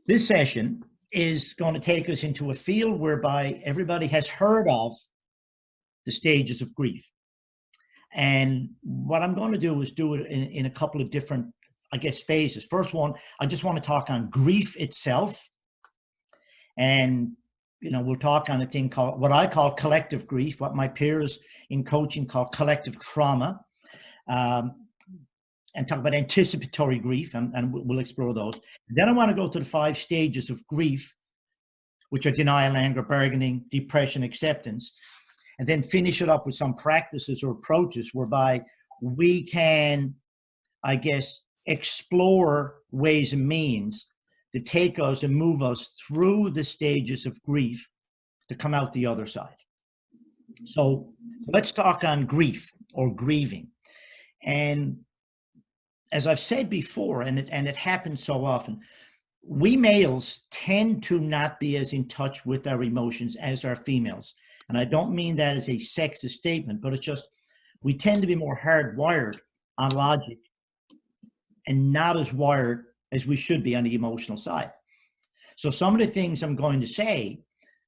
This session is going to take us into a field whereby everybody has heard of the stages of grief. And what I'm going to do is do it in a couple of different, I guess, phases. First one, I just want to talk on grief itself. And, we'll talk on a thing called, what I call collective grief, what my peers in coaching call collective trauma, and talk about anticipatory grief, and we'll explore those. Then I want to go to the 5 stages of grief, which are denial, anger, bargaining, depression, acceptance, and then finish it up with some practices or approaches whereby we can, I guess, explore ways and means to take us and move us through the stages of grief to come out the other side. So let's talk on grief or grieving. And as I've said before, and it happens so often, we males tend to not be as in touch with our emotions as our females. And I don't mean that as a sexist statement, but it's just, we tend to be more hardwired on logic and not as wired as we should be on the emotional side. So some of the things I'm going to say,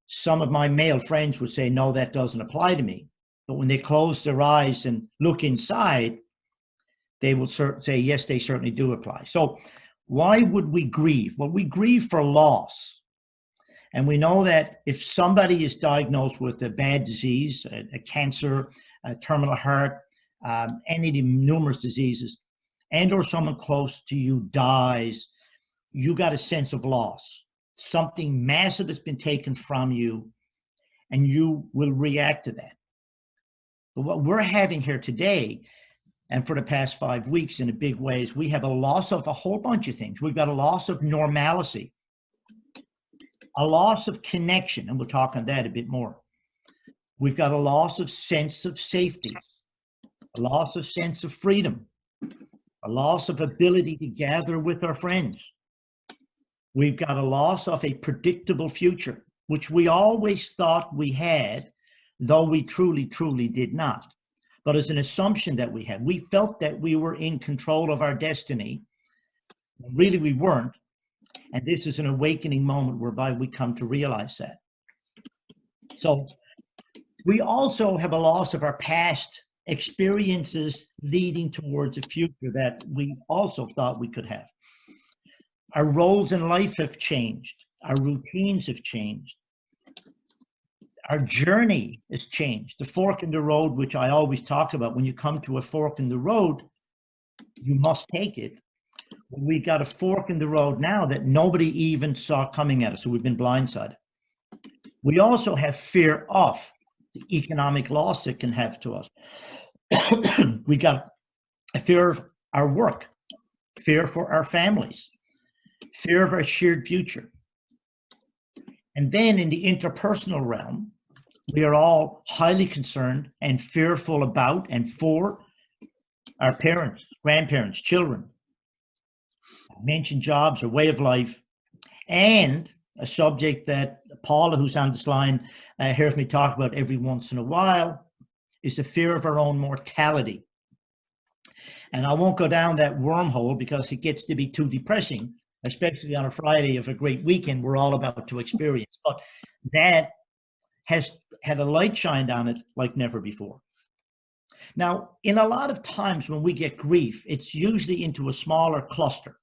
some of my male friends would say, no, that doesn't apply to me. But when they close their eyes and look inside, they will say, yes, they certainly do apply. So why would we grieve? Well, we grieve for loss. And we know that if somebody is diagnosed with a bad disease, a cancer, a terminal heart, any of the numerous diseases, and or someone close to you dies, you got a sense of loss. Something massive has been taken from you, and you will react to that. But what we're having here today, and for the past 5 weeks in a big way, is we have a loss of a whole bunch of things. We've got a loss of normalcy, a loss of connection, and we'll talk on that a bit more. We've got a loss of sense of safety, a loss of sense of freedom, a loss of ability to gather with our friends. We've got a loss of a predictable future, which we always thought we had, though we truly, truly did not. But as an assumption that we had, we felt that we were in control of our destiny. Really, we weren't. And this is an awakening moment whereby we come to realize that. So we also have a loss of our past experiences leading towards a future that we also thought we could have. Our roles in life have changed. Our routines have changed. Our journey has changed. The fork in the road, which I always talk about, when you come to a fork in the road, you must take it. We got a fork in the road now that nobody even saw coming at us, so we've been blindsided. We also have fear of the economic loss it can have to us. We got a fear of our work, fear for our families, fear of our shared future. And then in the interpersonal realm, we are all highly concerned and fearful about and for our parents, grandparents, children. I mentioned jobs or way of life, and a subject that Paula, who's on this line, hears me talk about every once in a while, is the fear of our own mortality. And I won't go down that wormhole because it gets to be too depressing, especially on a Friday of a great weekend we're all about to experience. But that has had a light shined on it like never before. Now, in a lot of times when we get grief, it's usually into a smaller cluster.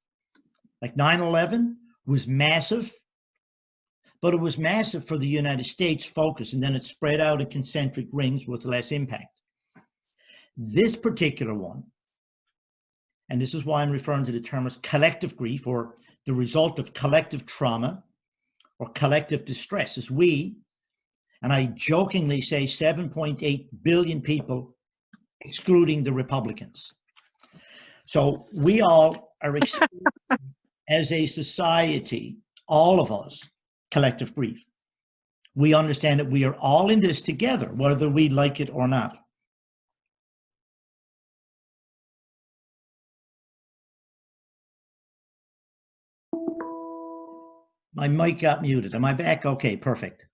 Like 9/11 was massive, but it was massive for the United States focus, and then it spread out in concentric rings with less impact. This particular one, and this is why I'm referring to the term as collective grief, or the result of collective trauma or collective distress, is we, and I jokingly say 7.8 billion people, excluding the Republicans. So we all are experiencing as a society, all of us, collective grief. We understand that we are all in this together, whether we like it or not. My mic got muted. Am I back? Okay, perfect.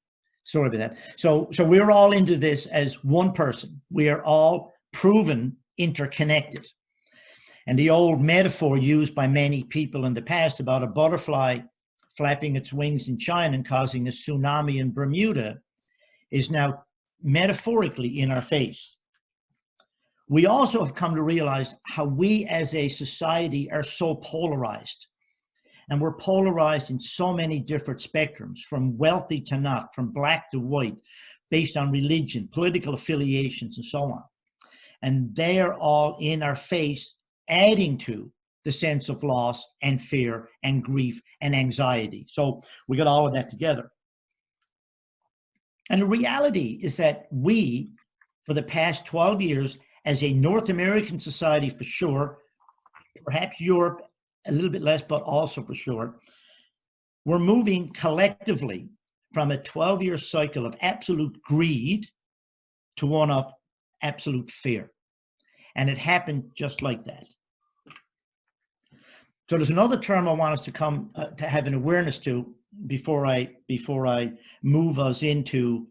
Sorry about that. So we're all into this as one person. We are all proven interconnected. And the old metaphor used by many people in the past about a butterfly flapping its wings in China and causing a tsunami in Bermuda is now metaphorically in our face. We also have come to realize how we as a society are so polarized. And we're polarized in so many different spectrums, from wealthy to not, from black to white, based on religion, political affiliations, and so on. And they are all in our face, adding to the sense of loss and fear and grief and anxiety. So we got all of that together. And the reality is that we, for the past 12 years, as a North American society for sure, perhaps Europe a little bit less, but also for sure, we're moving collectively from a 12-year cycle of absolute greed to one of absolute fear. And it happened just like that. So there's another term I want us to come to have an awareness to before I move us into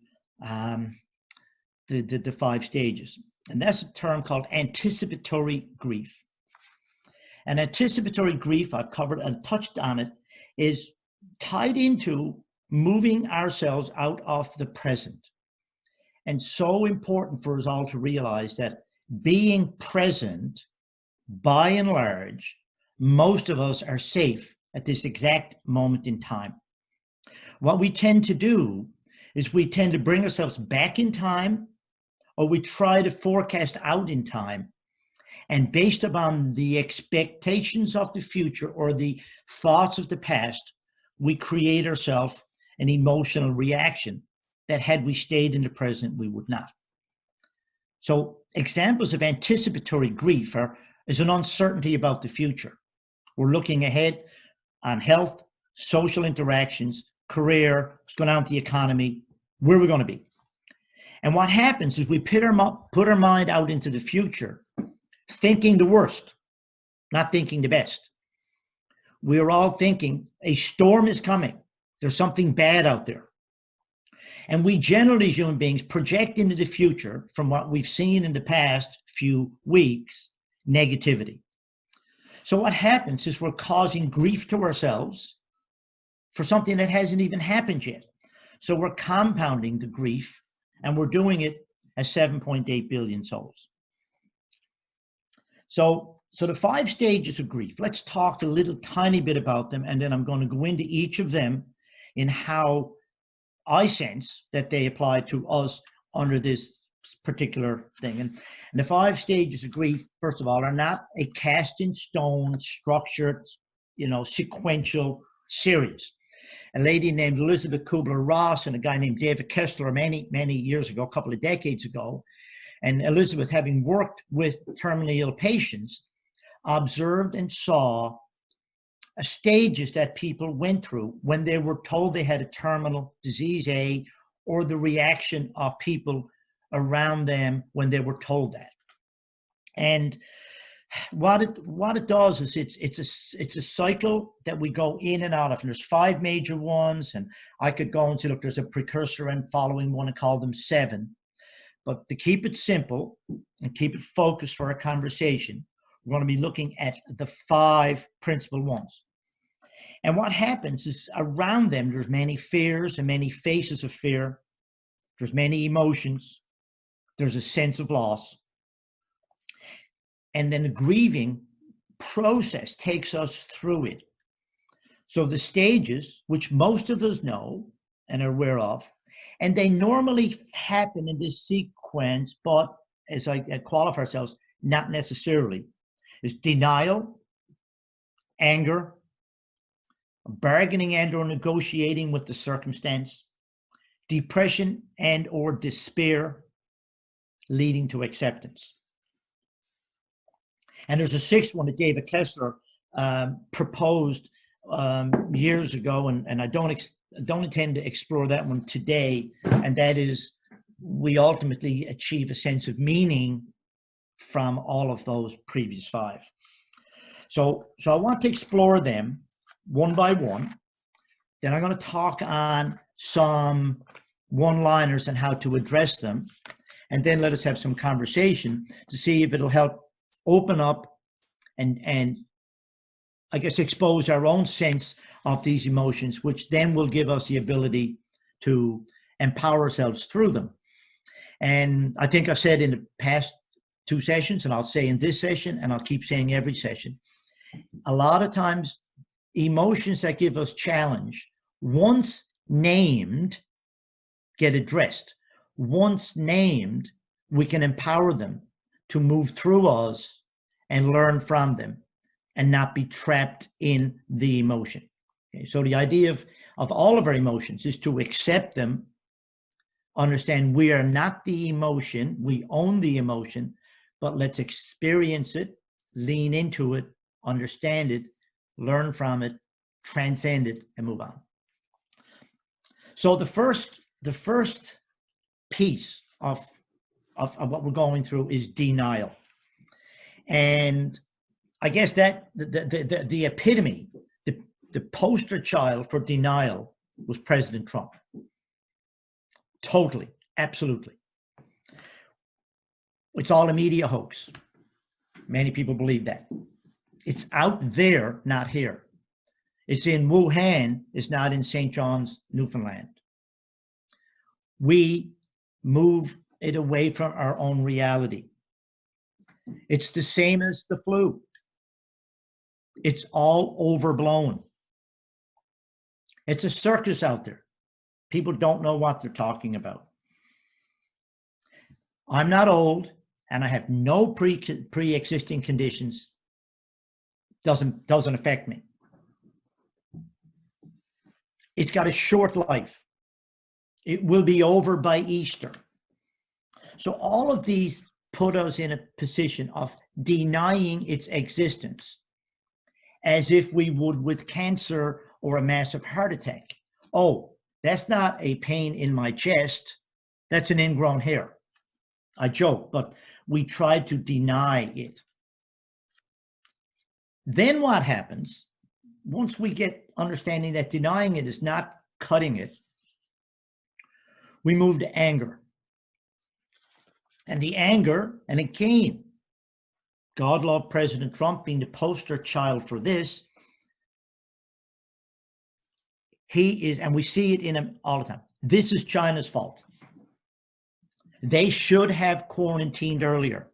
the 5 stages. And that's a term called anticipatory grief. And anticipatory grief, I've covered and touched on it, is tied into moving ourselves out of the present. And so important for us all to realize that being present, by and large, most of us are safe at this exact moment in time. What we tend to do is we tend to bring ourselves back in time, or we try to forecast out in time. And based upon the expectations of the future or the thoughts of the past, we create ourselves an emotional reaction that had we stayed in the present, we would not. So examples of anticipatory grief is an uncertainty about the future. We're looking ahead on health, social interactions, career, what's going on with the economy, where we're going to be. And what happens is we put our mind out into the future, thinking the worst, not thinking the best. We are all thinking a storm is coming. There's something bad out there. And we generally, as human beings, project into the future from what we've seen in the past few weeks, negativity. So what happens is we're causing grief to ourselves for something that hasn't even happened yet. So we're compounding the grief, and we're doing it as 7.8 billion souls. So the 5 stages of grief, let's talk a little tiny bit about them, and then I'm going to go into each of them in how I sense that they apply to us under this particular thing. And the 5 stages of grief, first of all, are not a cast in stone, structured, sequential series. A lady named Elizabeth Kubler-Ross and a guy named David Kessler many, many years ago, a couple of decades ago, and Elizabeth, having worked with terminally ill patients, observed and saw stages that people went through when they were told they had a terminal disease A, or the reaction of people around them when they were told that. And what it does is it's a cycle that we go in and out of, and there's 5 major ones, and I could go and say, look, there's a precursor and following one and call them 7. But to keep it simple and keep it focused for our conversation, we're going to be looking at the 5 principal ones. And what happens is around them, there's many fears and many faces of fear. There's many emotions. There's a sense of loss. And then the grieving process takes us through it. So the stages, which most of us know and are aware of, and they normally happen in this sequence, but as I qualify ourselves, not necessarily, is denial, anger, bargaining and or negotiating with the circumstance, depression and or despair, leading to acceptance. And there's a 6th one that David Kessler proposed years ago, and I don't intend to explore that one today, and that is we ultimately achieve a sense of meaning from all of those previous 5. So I want to explore them one by one. Then I'm going to talk on some one-liners and how to address them, and then let us have some conversation to see if it'll help open up and I guess expose our own sense of these emotions, which then will give us the ability to empower ourselves through them. And I think I've said in the past 2 sessions, and I'll say in this session, and I'll keep saying every session, a lot of times emotions that give us challenge, once named, get addressed. Once named, we can empower them to move through us and learn from them and not be trapped in the emotion. Okay, so the idea of all of our emotions is to accept them, understand we are not the emotion, we own the emotion, but let's experience it, lean into it, understand it, learn from it, transcend it, and move on. So the first piece of what we're going through is denial. And I guess that the epitome, the poster child for denial was President Trump. Totally, absolutely. It's all a media hoax. Many people believe that. It's out there, not here. It's in Wuhan, it's not in St. John's, Newfoundland. We move it away from our own reality. It's the same as the flu. It's all overblown. It's a circus out there. People don't know what they're talking about. I'm not old and I have no pre-existing conditions. Doesn't affect me. It's got a short life. It will be over by Easter. So all of these put us in a position of denying its existence, as if we would with cancer or a massive heart attack. Oh, that's not a pain in my chest. That's an ingrown hair. I joke, but we try to deny it. Then what happens, once we get understanding that denying it is not cutting it, we move to anger. And the anger, and again, God loved President Trump being the poster child for this. He is, and we see it in him all the time. This is China's fault. They should have quarantined earlier.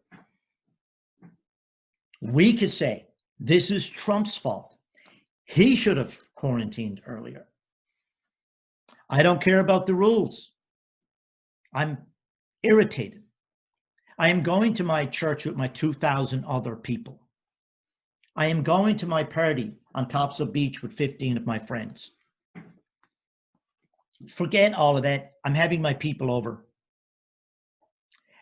We could say, this is Trump's fault. He should have quarantined earlier. I don't care about the rules. I'm irritated. I am going to my church with my 2,000 other people. I am going to my party on Topsail Beach with 15 of my friends. Forget all of that. I'm having my people over.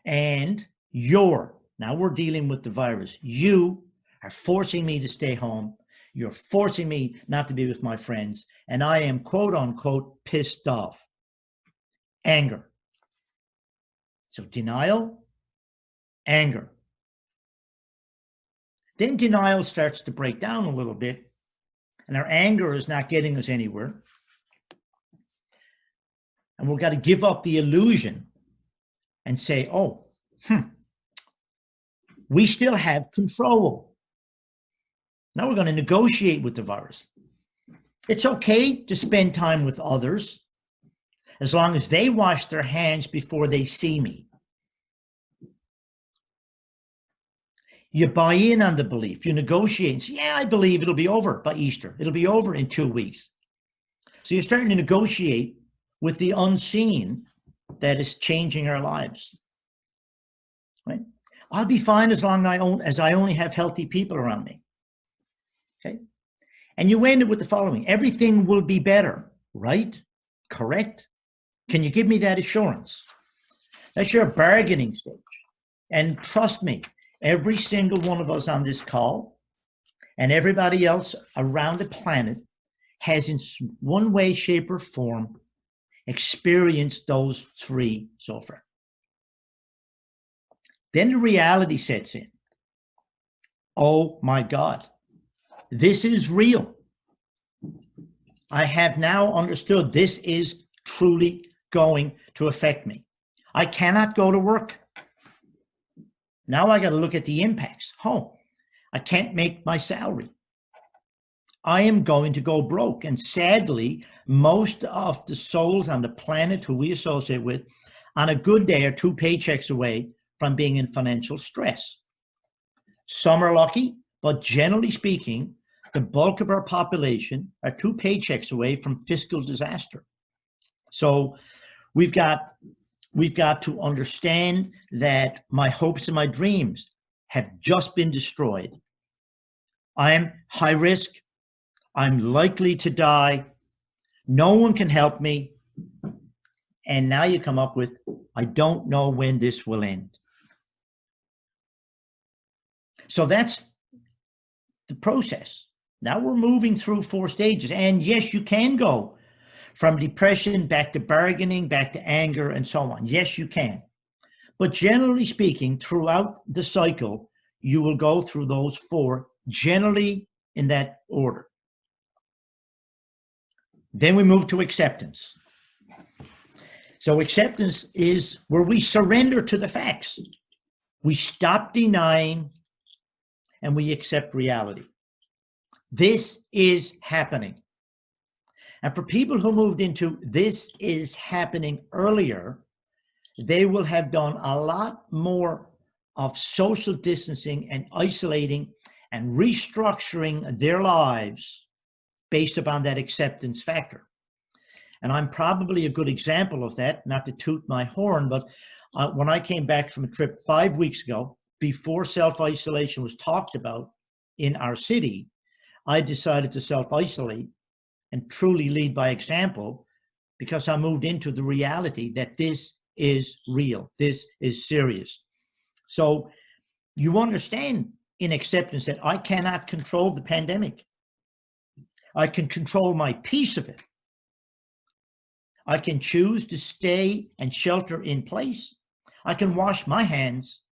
And now we're dealing with the virus. You are forcing me to stay home. You're forcing me not to be with my friends. And I am, quote unquote, pissed off. Anger. So denial, anger. Then denial starts to break down a little bit, and our anger is not getting us anywhere. And we've got to give up the illusion and say, oh, we still have control. Now we're going to negotiate with the virus. It's okay to spend time with others as long as they wash their hands before they see me. You buy in on the belief, you negotiate and say, yeah, I believe it'll be over by Easter. It'll be over in 2 weeks. So you're starting to negotiate with the unseen that is changing our lives. Right? I'll be fine as long as I only have healthy people around me. Okay? And you end it with the following: everything will be better, right? Correct? Can you give me that assurance? That's your bargaining stage. And trust me, every single one of us on this call and everybody else around the planet has in one way, shape, or form experienced those 3 so far. Then the reality sets in. Oh my God, this is real. I have now understood this is truly going to affect me. I cannot go to work. Now I got to look at the impacts. Oh, I can't make my salary. I am going to go broke. And sadly, most of the souls on the planet who we associate with, on a good day, are 2 paychecks away from being in financial stress. Some are lucky, but generally speaking, the bulk of our population are 2 paychecks away from fiscal disaster. So we've got to understand that my hopes and my dreams have just been destroyed. I'm high risk. I'm likely to die. No one can help me. And now you come up with, I don't know when this will end. So that's the process. Now we're moving through 4 stages. And yes, you can go from depression back to bargaining, back to anger, and so on. Yes, you can. But generally speaking, throughout the cycle, you will go through those 4, generally in that order. Then we move to acceptance. So acceptance is where we surrender to the facts. We stop denying and we accept reality. This is happening. And for people who moved into this is happening earlier, they will have done a lot more of social distancing and isolating and restructuring their lives based upon that acceptance factor. And I'm probably a good example of that, not to toot my horn, but when I came back from a trip 5 weeks ago, before self-isolation was talked about in our city, I decided to self-isolate and truly lead by example, because I moved into the reality that this is real, this is serious. So you understand in acceptance that I cannot control the pandemic. I can control my piece of it. I can choose to stay and shelter in place. I can wash my hands.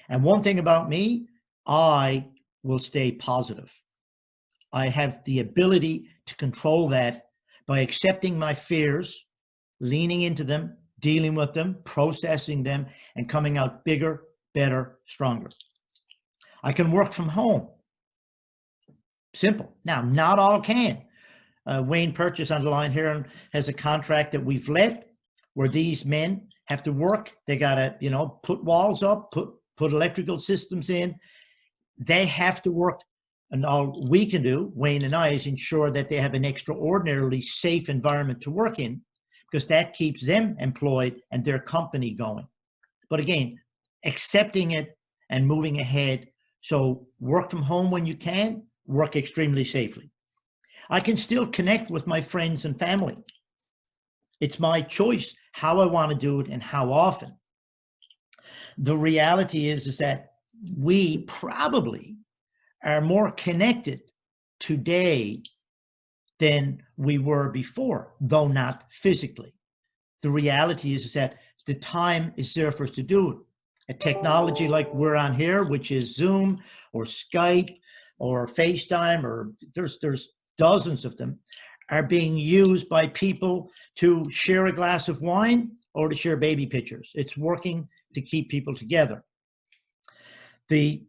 And one thing about me, I will stay positive. I have the ability to control that by accepting my fears, leaning into them, dealing with them, processing them, and coming out bigger, better, stronger. I can work from home. Simple. Now, not all can. Wayne Purchase on the line here has a contract that we've let where these men have to work. They got to, put walls up, put electrical systems in. They have to work. And all we can do, Wayne and I, is ensure that they have an extraordinarily safe environment to work in, because that keeps them employed and their company going. But again, accepting it and moving ahead. So work from home when you can, work extremely safely. I can still connect with my friends and family. It's my choice how I want to do it and how often. The reality is that we probably are more connected today than we were before, though not physically. The reality is that the time is there for us to do it. A technology like we're on here, which is Zoom or Skype or FaceTime, or there's dozens of them, are being used by people to share a glass of wine or to share baby pictures. It's working to keep people together. The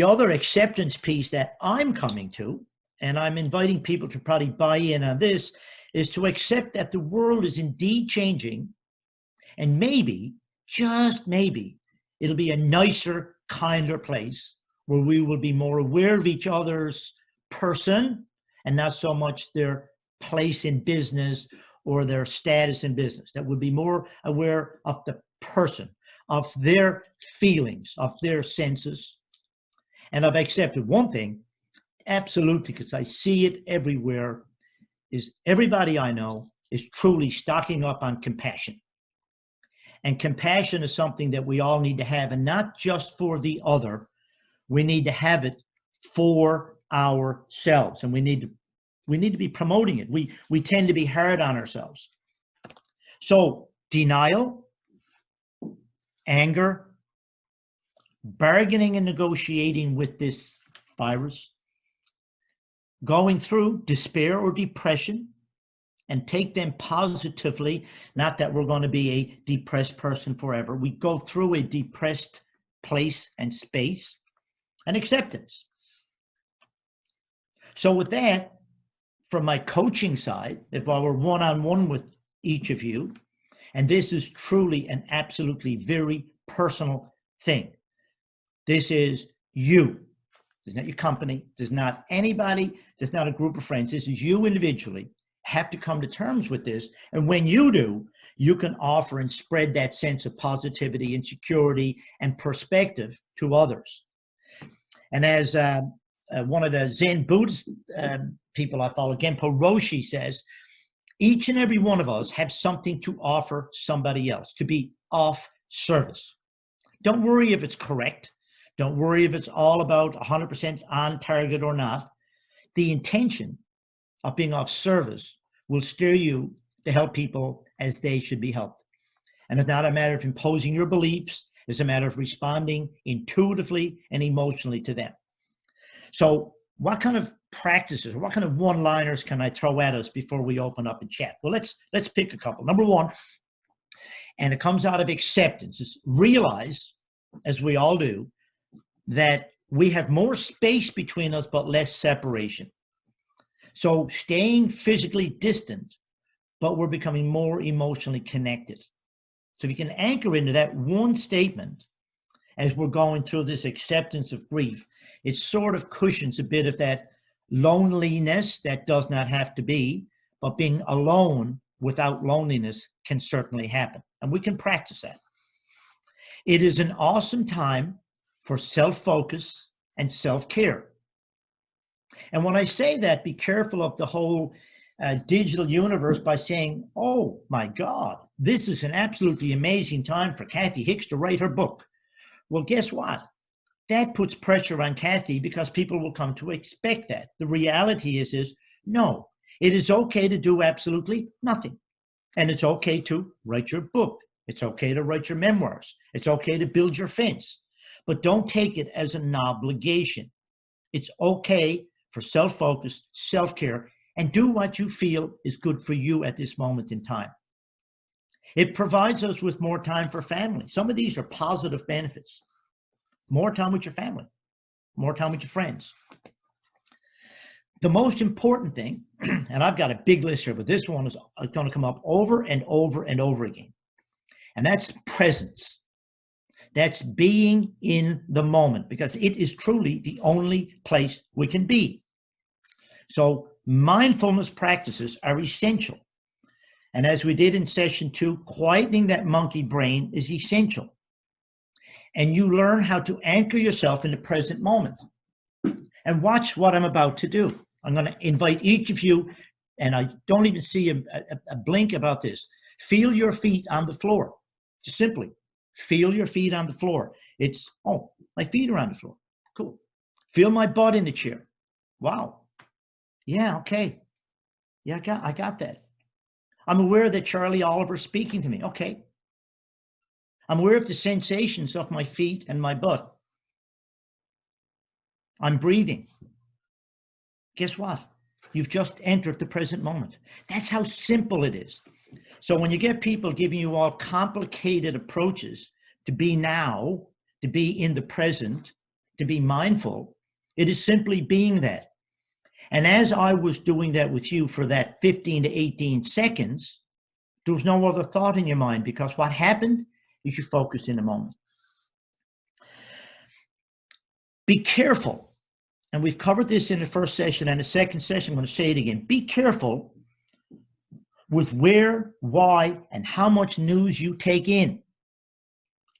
other acceptance piece that I'm coming to, and I'm inviting people to probably buy in on this, is to accept that the world is indeed changing, and maybe, just maybe, it'll be a nicer, kinder place where we will be more aware of each other's person and not so much their place in business or their status in business. That would be more aware of the person, of their feelings, of their senses. And I've accepted one thing, absolutely, because I see it everywhere, is everybody I know is truly stocking up on compassion. And compassion is something that we all need to have, and not just for the other. We need to have it for ourselves, and we need to be promoting it. We tend to be hard on ourselves. So denial, anger, bargaining and negotiating with this virus, going through despair or depression, and take them positively. Not that we're going to be a depressed person forever. We go through a depressed place and space, and acceptance. So with that, from my coaching side, if I were one-on-one with each of you, and this is truly an absolutely very personal thing. This is you. There's not your company. There's not anybody. There's not a group of friends. This is you individually have to come to terms with this. And when you do, you can offer and spread that sense of positivity and security and perspective to others. And as one of the Zen Buddhist people I follow, Genpo Roshi, says, each and every one of us have something to offer somebody else, to be of service. Don't worry if it's correct. Don't worry if it's all about 100% on target or not. The intention of being of service will steer you to help people as they should be helped. And it's not a matter of imposing your beliefs. It's a matter of responding intuitively and emotionally to them. So what kind of practices, what kind of one-liners can I throw at us before we open up and chat? Well, let's pick a couple. Number one, and it comes out of acceptance, is realize, as we all do, that we have more space between us but less separation. So staying physically distant, but we're becoming more emotionally connected. So if you can anchor into that one statement as we're going through this acceptance of grief, it sort of cushions a bit of that loneliness that does not have to be, but being alone without loneliness can certainly happen. And we can practice that. It is an awesome time for self-focus and self-care. And when I say that, be careful of the whole digital universe by saying, oh my God, this is an absolutely amazing time for Kathy Hicks to write her book. Well, guess what? That puts pressure on Kathy because people will come to expect that. The reality is no, it is okay to do absolutely nothing. And it's okay to write your book. It's okay to write your memoirs. It's okay to build your fence. But don't take it as an obligation. It's okay for self-focus, self-care, and do what you feel is good for you at this moment in time. It provides us with more time for family. Some of these are positive benefits. More time with your family, more time with your friends. The most important thing, and I've got a big list here, but this one is going to come up over and over and over again, and that's presence. That's being in the moment, because it is truly the only place we can be. So mindfulness practices are essential. And as we did in session 2, quietening that monkey brain is essential. And you learn how to anchor yourself in the present moment. And watch what I'm about to do. I'm going to invite each of you, and I don't even see a blink about this. Feel your feet on the floor. Just simply feel your feet on the floor. It's, oh, my feet are on the floor. Cool. Feel my butt in the chair. Wow. Yeah, okay. Yeah, I got that. I'm aware that Charlie Oliver's speaking to me. Okay. I'm aware of the sensations of my feet and my butt. I'm breathing. Guess what? You've just entered the present moment. That's how simple it is. So when you get people giving you all complicated approaches to be now, to be in the present, to be mindful, it is simply being that. And as I was doing that with you for that 15 to 18 seconds, there was no other thought in your mind, because what happened is you focused in the moment. Be careful. And we've covered this in the first session and the second session. I'm going to say it again. Be careful with where, why, and how much news you take in.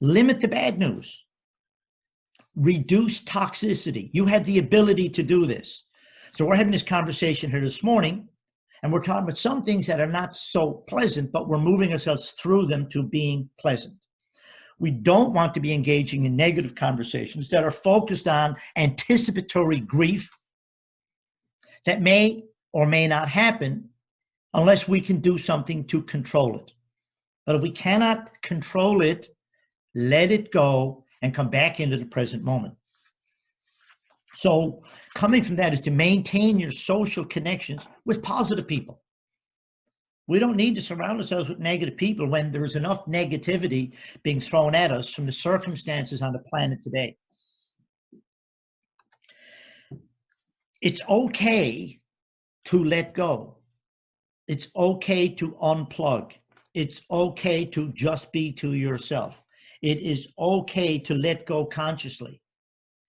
Limit the bad news. Reduce toxicity. You have the ability to do this. So we're having this conversation here this morning, and we're talking about some things that are not so pleasant, but we're moving ourselves through them to being pleasant. We don't want to be engaging in negative conversations that are focused on anticipatory grief that may or may not happen unless we can do something to control it. But if we cannot control it, let it go and come back into the present moment. So coming from that is to maintain your social connections with positive people. We don't need to surround ourselves with negative people when there is enough negativity being thrown at us from the circumstances on the planet today. It's okay to let go. It's okay to unplug. It's okay to just be to yourself. It is okay to let go consciously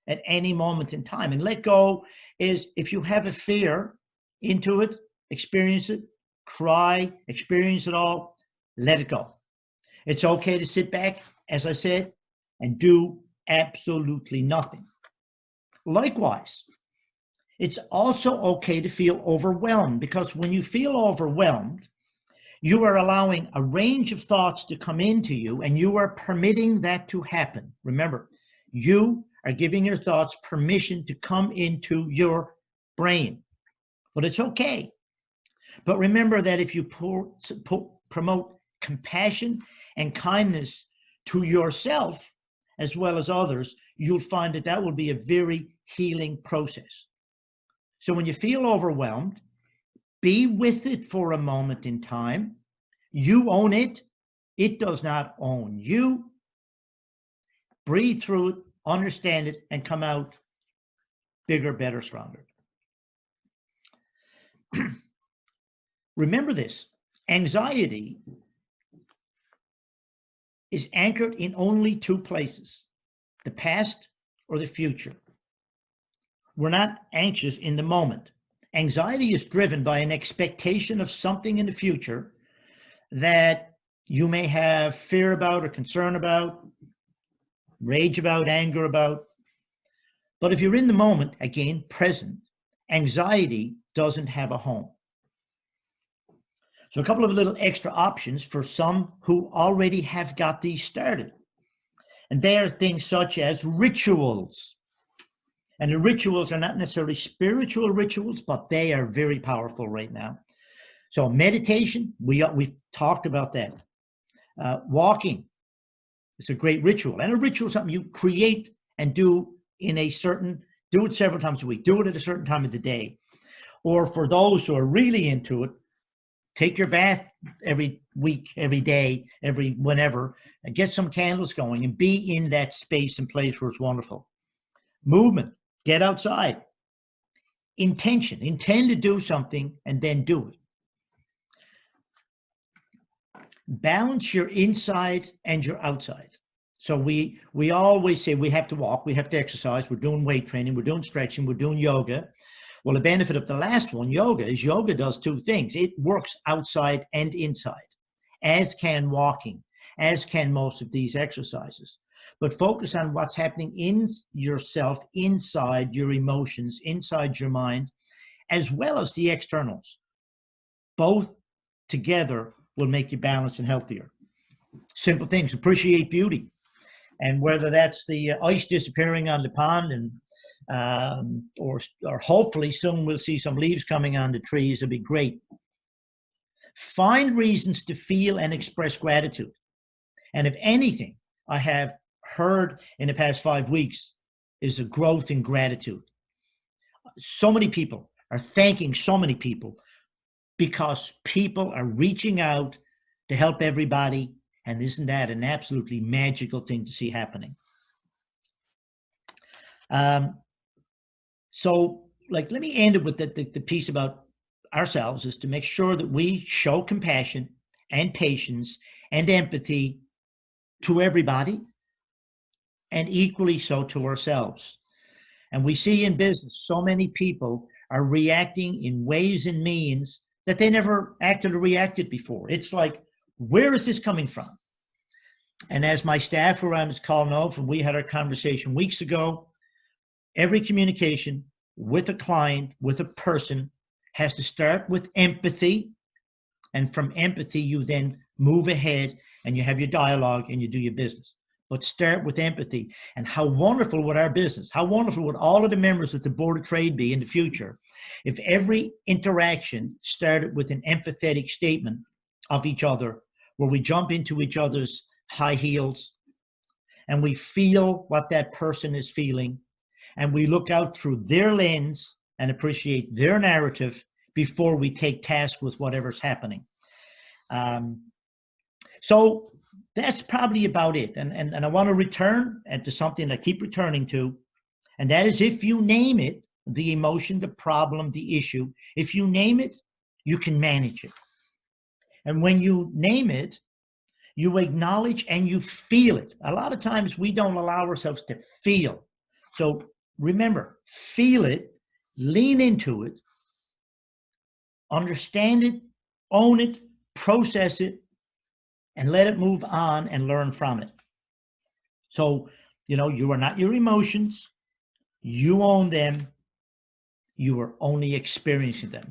at any moment in time. And let go is, if you have a fear, into it, experience it, cry, experience it all, let it go. It's okay to sit back, as I said, and do absolutely nothing. Likewise, it's also okay to feel overwhelmed, because when you feel overwhelmed, you are allowing a range of thoughts to come into you, and you are permitting that to happen. Remember, you are giving your thoughts permission to come into your brain, but it's okay. But remember that if you promote compassion and kindness to yourself as well as others, you'll find that that will be a very healing process. So when you feel overwhelmed, be with it for a moment in time. You own it. It does not own you. Breathe through it, understand it, and come out bigger, better, stronger. Remember this: anxiety is anchored in only two places, the past or the future. We're not anxious in the moment. Anxiety is driven by an expectation of something in the future that you may have fear about or concern about, rage about, anger about. But if you're in the moment, again, present, anxiety doesn't have a home. So a couple of little extra options for some who already have got these started. And they are things such as rituals. And the rituals are not necessarily spiritual rituals, but they are very powerful right now. So meditation, we've talked about that. Walking, it's a great ritual. And a ritual is something you create and do in a certain, do it several times a week, do it at a certain time of the day. Or for those who are really into it, take your bath every week, every day, every whenever, and get some candles going and be in that space and place where it's wonderful. Movement, get outside. Intention, intend to do something and then do it. Balance your inside and your outside. So we always say we have to walk, we have to exercise, we're doing weight training, we're doing stretching, we're doing yoga. Well, the benefit of the last one, yoga, is yoga does two things. It works outside and inside, as can walking, as can most of these exercises. But focus on what's happening in yourself, inside your emotions, inside your mind, as well as the externals. Both together will make you balanced and healthier. Simple things: appreciate beauty. And whether that's the ice disappearing on the pond, and or hopefully soon we'll see some leaves coming on the trees, it'll be great. Find reasons to feel and express gratitude. And if anything I have heard in the past 5 weeks is a growth in gratitude. So many people are thanking so many people because people are reaching out to help everybody. And isn't that an absolutely magical thing to see happening? So, let me end it with the piece about ourselves, is to make sure that we show compassion and patience and empathy to everybody, and equally so to ourselves. And we see in business, so many people are reacting in ways and means that they never acted or reacted before. It's like, where is this coming from? And as my staff who are on this call know, from we had our conversation weeks ago, every communication with a client, with a person, has to start with empathy. And from empathy, you then move ahead and you have your dialogue and you do your business. But start with empathy. And how wonderful would our business, how wonderful would all of the members of the Board of Trade be in the future if every interaction started with an empathetic statement of each other, where we jump into each other's high heels and we feel what that person is feeling, and we look out through their lens and appreciate their narrative before we take task with whatever's happening. So that's probably about it. And I want to return to something I keep returning to, and that is, if you name it, the emotion, the problem, the issue. If you name it, you can manage it. And when you name it, you acknowledge and you feel it. A lot of times we don't allow ourselves to feel. So remember, feel it, lean into it, understand it, own it, process it, and let it move on and learn from it. So, you are not your emotions. You own them. You are only experiencing them.